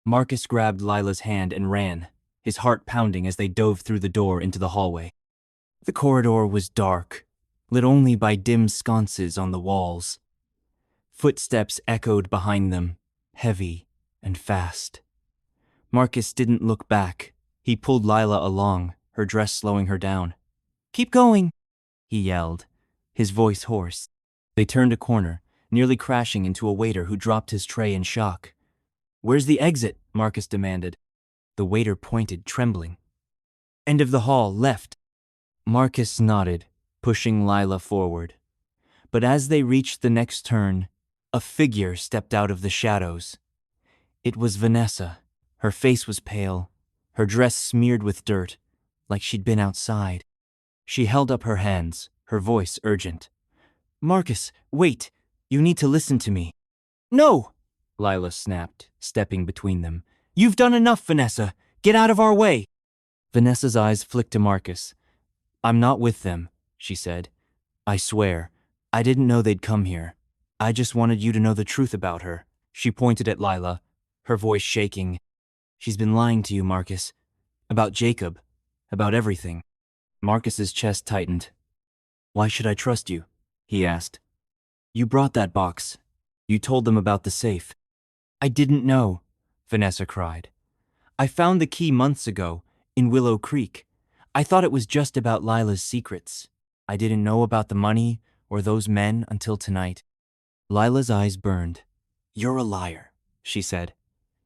Marcus grabbed Lila's hand and ran, his heart pounding as they dove through the door into the hallway. The corridor was dark, lit only by dim sconces on the walls. Footsteps echoed behind them, heavy and fast. Marcus didn't look back. He pulled Lila along, her dress slowing her down. Keep going, he yelled, his voice hoarse. They turned a corner, nearly crashing into a waiter who dropped his tray in shock. Where's the exit? Marcus demanded. The waiter pointed, trembling. End of the hall, left. Marcus nodded, pushing Lila forward. But as they reached the next turn, a figure stepped out of the shadows. It was Vanessa. Her face was pale, her dress smeared with dirt, like she'd been outside. She held up her hands, her voice urgent. Marcus, wait, you need to listen to me. No, Lila snapped, stepping between them. You've done enough, Vanessa. Get out of our way. Vanessa's eyes flicked to Marcus. I'm not with them, she said. I swear, I didn't know they'd come here. I just wanted you to know the truth about her. She pointed at Lila, her voice shaking. She's been lying to you, Marcus. About Jacob. About everything. Marcus's chest tightened. Why should I trust you? He asked. You brought that box. You told them about the safe. I didn't know, Vanessa cried. I found the key months ago, in Willow Creek. I thought it was just about Lila's secrets. I didn't know about the money or those men until tonight. Lila's eyes burned. You're a liar, she said.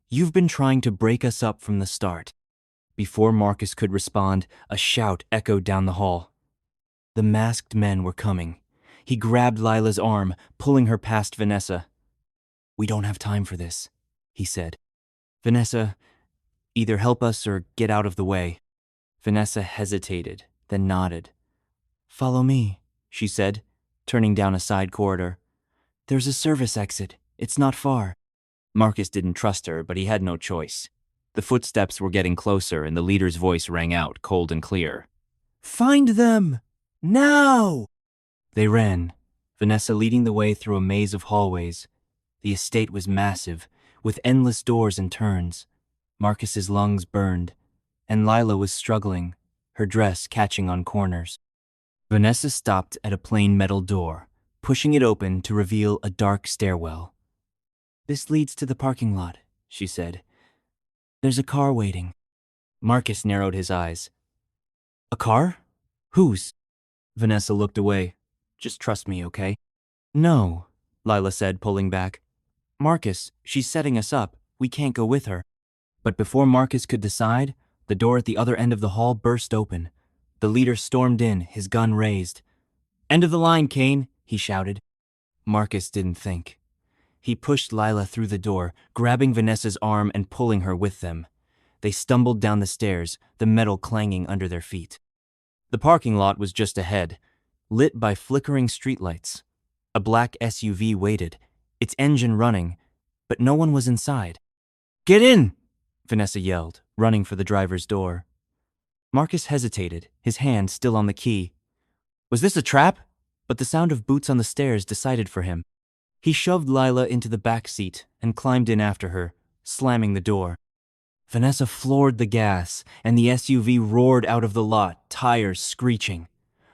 You've been trying to break us up from the start. Before Marcus could respond, a shout echoed down the hall. The masked men were coming. He grabbed Lila's arm, pulling her past Vanessa. We don't have time for this, he said. Vanessa, either help us or get out of the way. Vanessa hesitated, then nodded. Follow me, she said, turning down a side corridor. There's a service exit. It's not far. Marcus didn't trust her, but he had no choice. The footsteps were getting closer, and the leader's voice rang out, cold and clear. Find them! Now! They ran, Vanessa leading the way through a maze of hallways. The estate was massive, with endless doors and turns. Marcus's lungs burned, and Lila was struggling, her dress catching on corners. Vanessa stopped at a plain metal door, pushing it open to reveal a dark stairwell. This leads to the parking lot, she said. There's a car waiting. Marcus narrowed his eyes. A car? Whose? Vanessa looked away. Just trust me, okay? No, Lila said, pulling back. Marcus, she's setting us up. We can't go with her. But before Marcus could decide, the door at the other end of the hall burst open. The leader stormed in, his gun raised. End of the line, Kane, he shouted. Marcus didn't think. He pushed Lila through the door, grabbing Vanessa's arm and pulling her with them. They stumbled down the stairs, the metal clanging under their feet. The parking lot was just ahead, lit by flickering streetlights. A black SUV waited, its engine running, but no one was inside. Get in! Vanessa yelled, running for the driver's door. Marcus hesitated, his hand still on the key. Was this a trap? But the sound of boots on the stairs decided for him. He shoved Lila into the back seat and climbed in after her, slamming the door. Vanessa floored the gas, and the SUV roared out of the lot, tires screeching.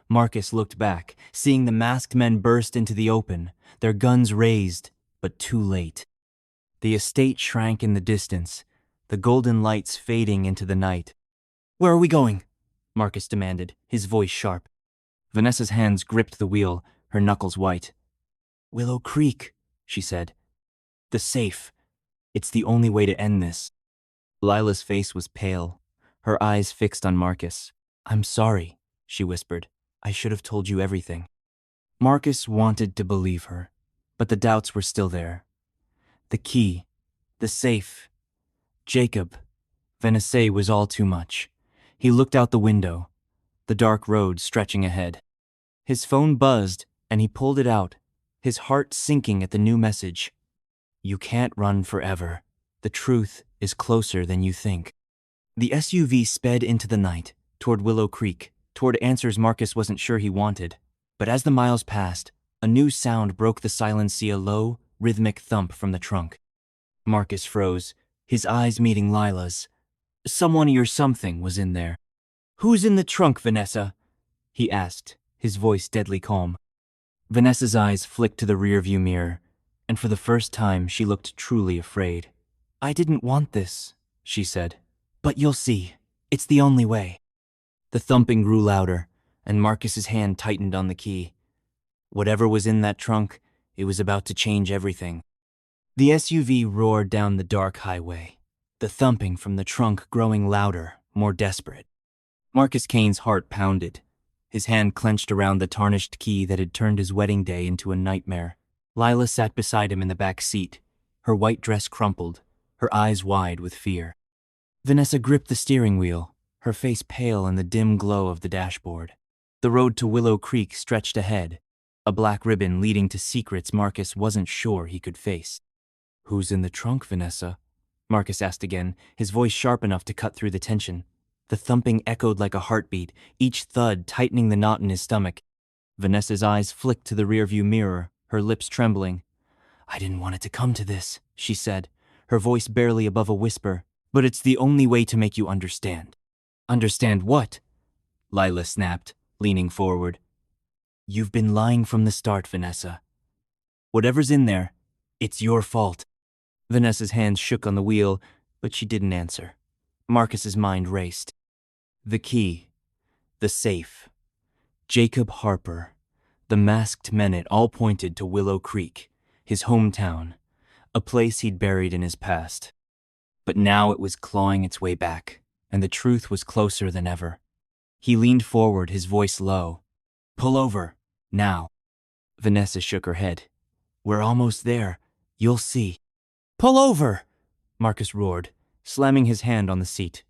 Marcus looked back, seeing the masked men burst into the open, their guns raised, but too late. The estate shrank in the distance, the golden lights fading into the night. Where are we going? Marcus demanded, his voice sharp. Vanessa's hands gripped the wheel, her knuckles white. Willow Creek, she said. The safe. It's the only way to end this. Lila's face was pale, her eyes fixed on Marcus. I'm sorry, she whispered. I should have told you everything. Marcus wanted to believe her, but the doubts were still there. The key, the safe, Jacob, Vanessa was all too much. He looked out the window, the dark road stretching ahead. His phone buzzed, and he pulled it out, his heart sinking at the new message. You can't run forever. The truth is closer than you think. The SUV sped into the night, toward Willow Creek, toward answers Marcus wasn't sure he wanted. But as the miles passed, a new sound broke the silence, a low, rhythmic thump from the trunk. Marcus froze, his eyes meeting Lila's. Someone or something was in there. Who's in the trunk, Vanessa? He asked, his voice deadly calm. Vanessa's eyes flicked to the rearview mirror, and for the first time she looked truly afraid. I didn't want this, she said. But you'll see. It's the only way. The thumping grew louder, and Marcus's hand tightened on the key. Whatever was in that trunk, it was about to change everything. The SUV roared down the dark highway, the thumping from the trunk growing louder, more desperate. Marcus Kane's heart pounded. His hand clenched around the tarnished key that had turned his wedding day into a nightmare. Lila sat beside him in the back seat, her white dress crumpled, her eyes wide with fear. Vanessa gripped the steering wheel, her face pale in the dim glow of the dashboard. The road to Willow Creek stretched ahead, a black ribbon leading to secrets Marcus wasn't sure he could face. Who's in the trunk, Vanessa? Marcus asked again, his voice sharp enough to cut through the tension. The thumping echoed like a heartbeat, each thud tightening the knot in his stomach. Vanessa's eyes flicked to the rearview mirror, her lips trembling. I didn't want it to come to this, she said, her voice barely above a whisper. But it's the only way to make you understand. Understand what? Lila snapped, leaning forward. You've been lying from the start, Vanessa. Whatever's in there, it's your fault. Vanessa's hands shook on the wheel, but she didn't answer. Marcus's mind raced. The key, the safe, Jacob Harper, the masked men, it all pointed to Willow Creek, his hometown, a place he'd buried in his past. But now it was clawing its way back, and the truth was closer than ever. He leaned forward, his voice low. "Pull over, now." Vanessa shook her head. "We're almost there. You'll see." "Pull over!" Marcus roared, slamming his hand on the seat.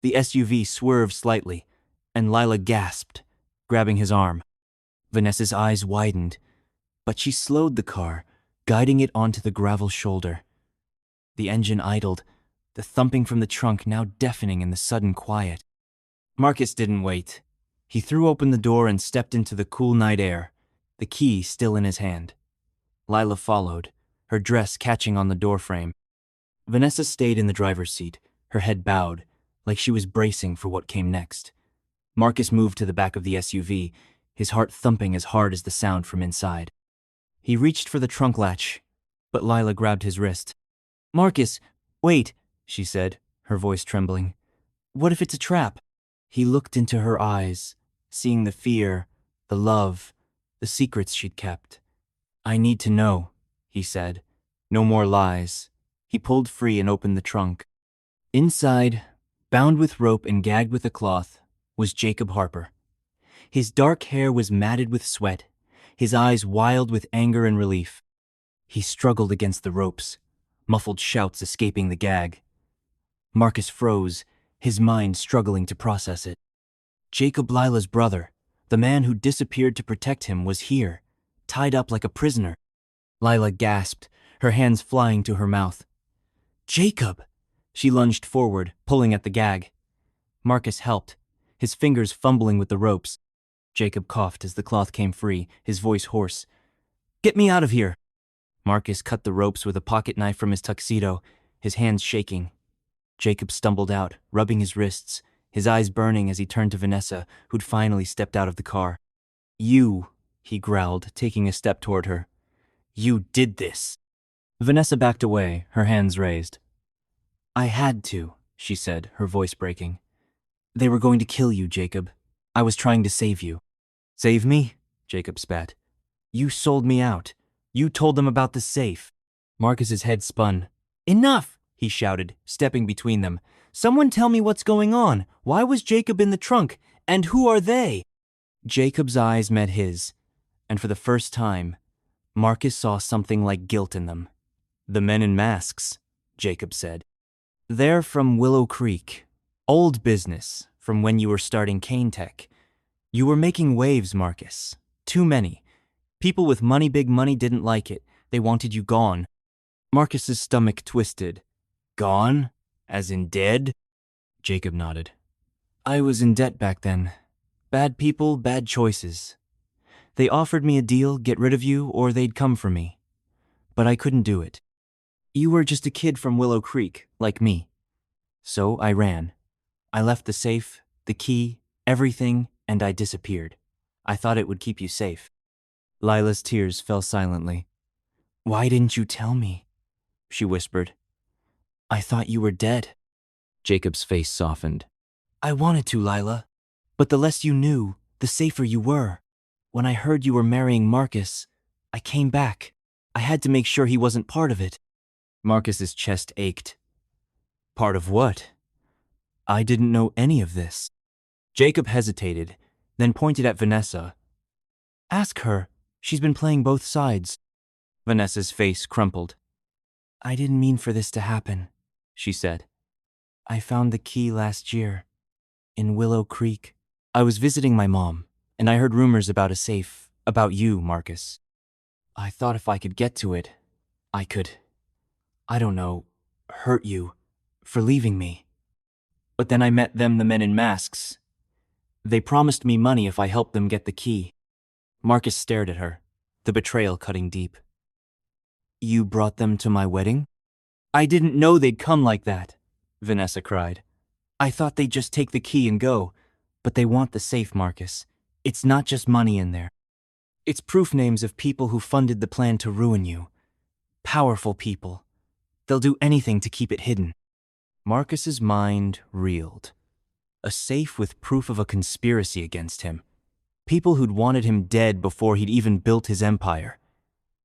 The SUV swerved slightly, and Lila gasped, grabbing his arm. Vanessa's eyes widened, but she slowed the car, guiding it onto the gravel shoulder. The engine idled, the thumping from the trunk now deafening in the sudden quiet. Marcus didn't wait. He threw open the door and stepped into the cool night air, the key still in his hand. Lila followed, her dress catching on the doorframe. Vanessa stayed in the driver's seat, her head bowed, like she was bracing for what came next. Marcus moved to the back of the SUV, his heart thumping as hard as the sound from inside. He reached for the trunk latch, but Lila grabbed his wrist. "Marcus, wait," she said, her voice trembling. "What if it's a trap?" He looked into her eyes, seeing the fear, the love, the secrets she'd kept. "I need to know," he said. "No more lies." He pulled free and opened the trunk. Inside, bound with rope and gagged with a cloth, was Jacob Harper. His dark hair was matted with sweat, his eyes wild with anger and relief. He struggled against the ropes, muffled shouts escaping the gag. Marcus froze, his mind struggling to process it. Jacob, Lila's brother, the man who disappeared to protect him, was here, tied up like a prisoner. Lila gasped, her hands flying to her mouth. "Jacob!" She lunged forward, pulling at the gag. Marcus helped, his fingers fumbling with the ropes. Jacob coughed as the cloth came free, his voice hoarse. "Get me out of here!" Marcus cut the ropes with a pocket knife from his tuxedo, his hands shaking. Jacob stumbled out, rubbing his wrists, his eyes burning as he turned to Vanessa, who'd finally stepped out of the car. "You," he growled, taking a step toward her. "You did this." Vanessa backed away, her hands raised. "I had to," she said, her voice breaking. "They were going to kill you, Jacob. I was trying to save you." "Save me?" Jacob spat. "You sold me out. You told them about the safe." Marcus's head spun. "Enough!" he shouted, stepping between them. "Someone tell me what's going on. Why was Jacob in the trunk? And who are they?" Jacob's eyes met his, and for the first time, Marcus saw something like guilt in them. "The men in masks," Jacob said. "They're from Willow Creek. Old business, from when you were starting Kane Tech. You were making waves, Marcus. Too many. People with money, big money, didn't like it. They wanted you gone." Marcus's stomach twisted. "Gone? As in dead?" Jacob nodded. "I was in debt back then. Bad people, bad choices. They offered me a deal, get rid of you, or they'd come for me. But I couldn't do it. You were just a kid from Willow Creek, like me. So I ran. I left the safe, the key, everything, and I disappeared. I thought it would keep you safe." Lila's tears fell silently. "Why didn't you tell me?" she whispered. "I thought you were dead." Jacob's face softened. "I wanted to, Lila. But the less you knew, the safer you were. When I heard you were marrying Marcus, I came back. I had to make sure he wasn't part of it." Marcus's chest ached. "Part of what? I didn't know any of this." Jacob hesitated, then pointed at Vanessa. "Ask her. She's been playing both sides." Vanessa's face crumpled. "I didn't mean for this to happen," she said. "I found the key last year, in Willow Creek. I was visiting my mom, and I heard rumors about a safe, about you, Marcus. I thought if I could get to it, I could, I don't know, hurt you for leaving me. But then I met them, the men in masks. They promised me money if I helped them get the key." Marcus stared at her, the betrayal cutting deep. "You brought them to my wedding?" "I didn't know they'd come like that," Vanessa cried. "I thought they'd just take the key and go. But they want the safe, Marcus. It's not just money in there. It's proof names of people who funded the plan to ruin you. Powerful people. They'll do anything to keep it hidden." Marcus's mind reeled. A safe with proof of a conspiracy against him. People who'd wanted him dead before he'd even built his empire.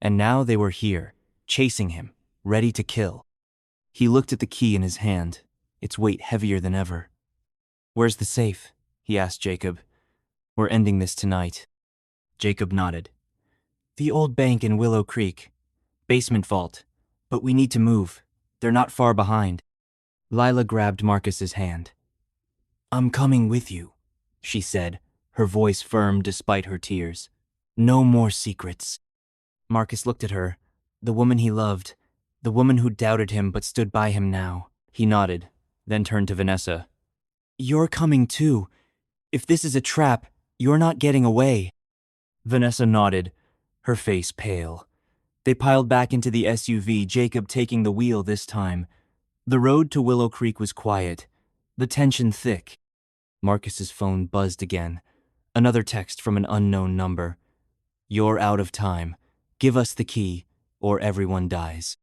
And now they were here, chasing him, ready to kill. He looked at the key in his hand, its weight heavier than ever. "Where's the safe?" he asked Jacob. "We're ending this tonight." Jacob nodded. "The old bank in Willow Creek. Basement vault. But we need to move. They're not far behind." Lila grabbed Marcus's hand. "I'm coming with you," she said, her voice firm despite her tears. "No more secrets." Marcus looked at her, the woman he loved, the woman who doubted him but stood by him now. He nodded, then turned to Vanessa. "You're coming too. If this is a trap, you're not getting away." Vanessa nodded, her face pale. They piled back into the SUV, Jacob taking the wheel this time. The road to Willow Creek was quiet, the tension thick. Marcus's phone buzzed again. Another text from an unknown number. "You're out of time. Give us the key, or everyone dies."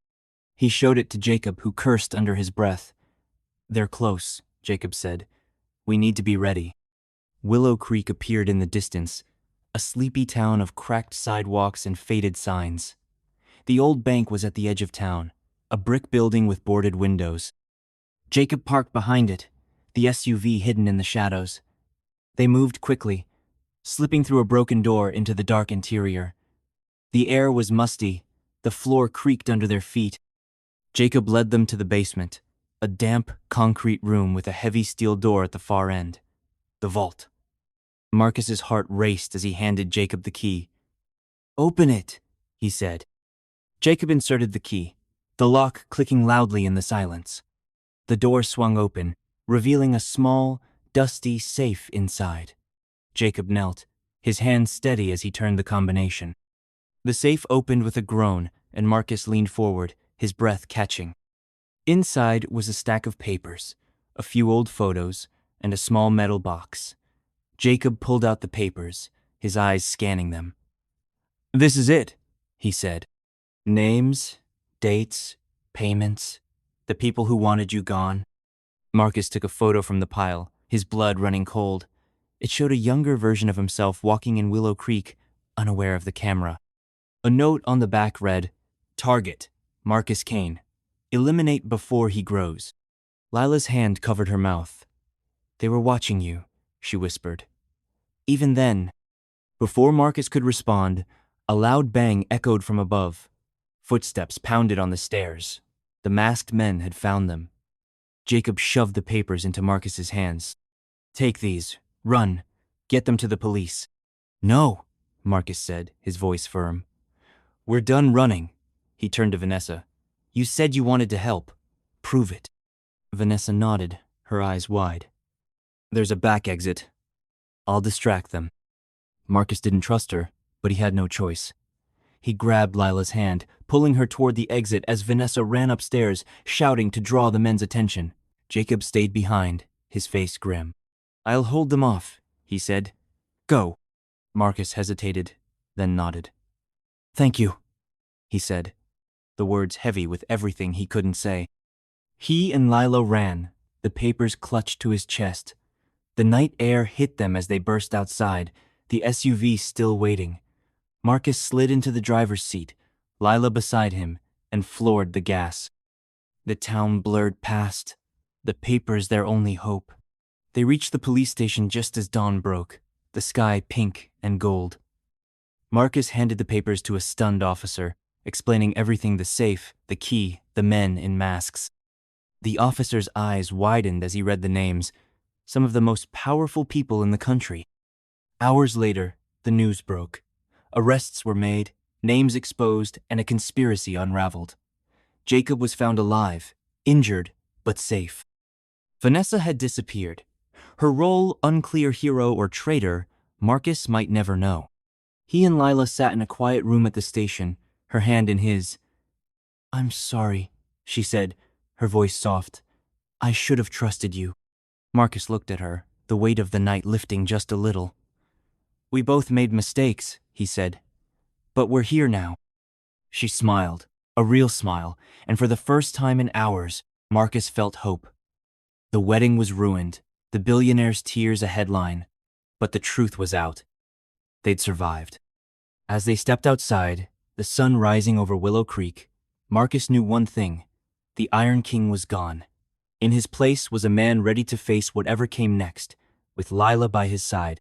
He showed it to Jacob, who cursed under his breath. "They're close," Jacob said. "We need to be ready." Willow Creek appeared in the distance, a sleepy town of cracked sidewalks and faded signs. The old bank was at the edge of town, a brick building with boarded windows. Jacob parked behind it, the SUV hidden in the shadows. They moved quickly, slipping through a broken door into the dark interior. The air was musty, the floor creaked under their feet. Jacob led them to the basement, a damp, concrete room with a heavy steel door at the far end. The vault. Marcus's heart raced as he handed Jacob the key. "Open it," he said. Jacob inserted the key, the lock clicking loudly in the silence. The door swung open, revealing a small, dusty safe inside. Jacob knelt, his hands steady as he turned the combination. The safe opened with a groan, and Marcus leaned forward, his breath catching. Inside was a stack of papers, a few old photos, and a small metal box. Jacob pulled out the papers, his eyes scanning them. "This is it," he said. "Names, dates, payments, the people who wanted you gone." Marcus took a photo from the pile, his blood running cold. It showed a younger version of himself walking in Willow Creek, unaware of the camera. A note on the back read, "Target, Marcus Kane. Eliminate before he grows." Lila's hand covered her mouth. "They were watching you," she whispered. Even then, before Marcus could respond, a loud bang echoed from above. Footsteps pounded on the stairs. The masked men had found them. Jacob shoved the papers into Marcus's hands. "Take these. Run. Get them to the police." "No," Marcus said, his voice firm. "We're done running." He turned to Vanessa. "You said you wanted to help. Prove it." Vanessa nodded, her eyes wide. "There's a back exit. I'll distract them." Marcus didn't trust her, but he had no choice. He grabbed Lila's hand, pulling her toward the exit as Vanessa ran upstairs, shouting to draw the men's attention. Jacob stayed behind, his face grim. "I'll hold them off," he said. "Go." Marcus hesitated, then nodded. "Thank you," he said, the words heavy with everything he couldn't say. He and Lila ran, the papers clutched to his chest. The night air hit them as they burst outside, the SUV still waiting. Marcus slid into the driver's seat, Lila beside him, and floored the gas. The town blurred past, the papers their only hope. They reached the police station just as dawn broke, the sky pink and gold. Marcus handed the papers to a stunned officer, explaining everything: the safe, the key, the men in masks. The officer's eyes widened as he read the names, some of the most powerful people in the country. Hours later, the news broke. Arrests were made, names exposed, and a conspiracy unraveled. Jacob was found alive, injured, but safe. Vanessa had disappeared. Her role, unclear hero or traitor, Marcus might never know. He and Lila sat in a quiet room at the station, her hand in his. "I'm sorry," she said, her voice soft. "I should have trusted you." Marcus looked at her, the weight of the night lifting just a little. "We both made mistakes," he said. "But we're here now." She smiled, a real smile, and for the first time in hours, Marcus felt hope. The wedding was ruined, the billionaire's tears a headline, but the truth was out. They'd survived. As they stepped outside, the sun rising over Willow Creek, Marcus knew one thing: the Iron King was gone. In his place was a man ready to face whatever came next, with Lila by his side.